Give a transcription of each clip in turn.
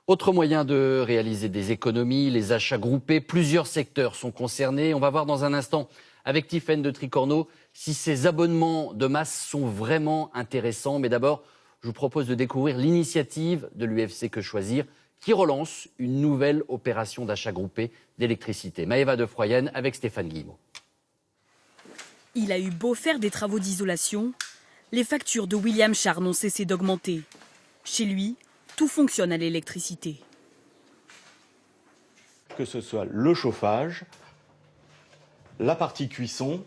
Autre moyen de réaliser des économies, les achats groupés. Plusieurs secteurs sont concernés. On va voir dans un instant avec Tiffaine de Tricorneau si ces abonnements de masse sont vraiment intéressants. Mais d'abord, je vous propose de découvrir l'initiative de l'UFC Que Choisir qui relance une nouvelle opération d'achat groupé d'électricité. Maëva de Froyenne avec Stéphane Guillemot. Il a eu beau faire des travaux d'isolation, les factures de William Char n'ont cessé d'augmenter. Chez lui, tout fonctionne à l'électricité. Que ce soit le chauffage, la partie cuisson,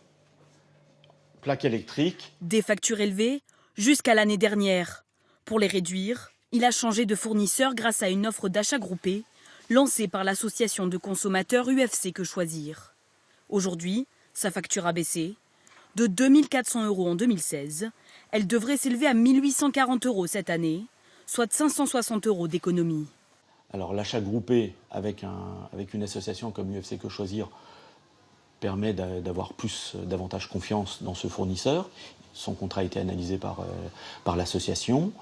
plaque électrique. Des factures élevées jusqu'à l'année dernière. Pour les réduire, il a changé de fournisseur grâce à une offre d'achat groupé lancée par l'association de consommateurs UFC Que Choisir. Aujourd'hui, sa facture a baissé. De 2 400 € en 2016, elle devrait s'élever à 1 840 € cette année, soit 560 € d'économie. Alors l'achat groupé avec une association comme UFC Que Choisir permet d'avoir davantage confiance dans ce fournisseur. Son contrat a été analysé par l'association.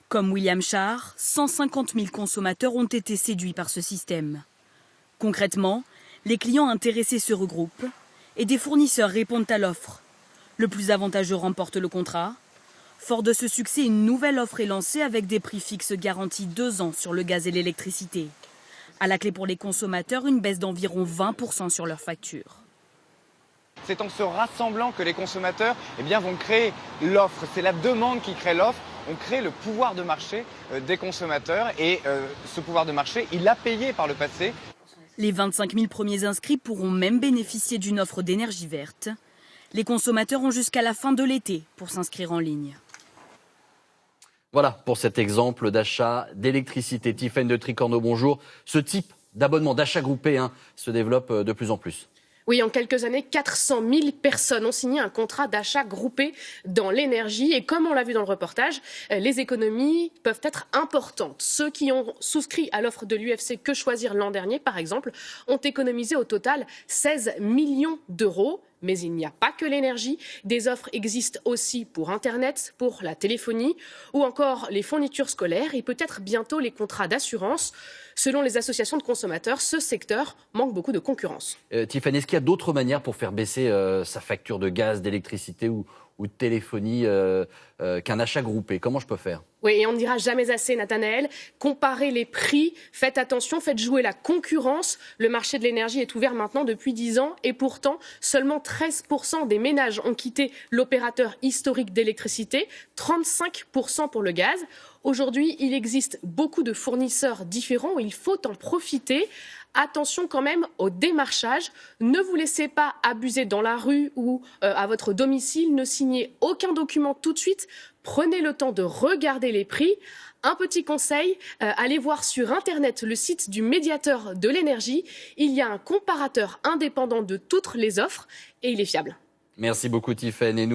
Comme William Char, 150 000 consommateurs ont été séduits par ce système. Concrètement, les clients intéressés se regroupent et des fournisseurs répondent à l'offre. Le plus avantageux remporte le contrat. Fort de ce succès, une nouvelle offre est lancée avec des prix fixes garantis 2 ans sur le gaz et l'électricité. À la clé pour les consommateurs, une baisse d'environ 20% sur leurs factures. C'est en se rassemblant que les consommateurs vont créer l'offre. C'est la demande qui crée l'offre. On crée le pouvoir de marché des consommateurs et ce pouvoir de marché, il a payé par le passé. Les 25 000 premiers inscrits pourront même bénéficier d'une offre d'énergie verte. Les consommateurs ont jusqu'à la fin de l'été pour s'inscrire en ligne. Voilà pour cet exemple d'achat d'électricité. Tiffaine de Tricorneau, bonjour. Ce type d'abonnement, d'achat groupé se développe de plus en plus. Oui, en quelques années, 400 000 personnes ont signé un contrat d'achat groupé dans l'énergie. Et comme on l'a vu dans le reportage, les économies peuvent être importantes. Ceux qui ont souscrit à l'offre de l'UFC Que Choisir l'an dernier, par exemple, ont économisé au total 16 millions d'euros. Mais il n'y a pas que l'énergie. Des offres existent aussi pour Internet, pour la téléphonie ou encore les fournitures scolaires et peut-être bientôt les contrats d'assurance. Selon les associations de consommateurs, ce secteur manque beaucoup de concurrence. Tiffaine, est-ce qu'il y a d'autres manières pour faire baisser sa facture de gaz, d'électricité ou de téléphonie qu'un achat groupé? Comment je peux faire? Oui, et on ne dira jamais assez, Nathanaël. Comparez les prix, faites attention, faites jouer la concurrence. Le marché de l'énergie est ouvert maintenant depuis 10 ans et pourtant, seulement 13% des ménages ont quitté l'opérateur historique d'électricité, 35% pour le gaz. Aujourd'hui, il existe beaucoup de fournisseurs différents, il faut en profiter. Attention quand même au démarchage. Ne vous laissez pas abuser dans la rue ou à votre domicile. Ne signez aucun document tout de suite. Prenez le temps de regarder les prix. Un petit conseil, allez voir sur Internet le site du médiateur de l'énergie. Il y a un comparateur indépendant de toutes les offres et il est fiable. Merci beaucoup Tiffaine. Et nous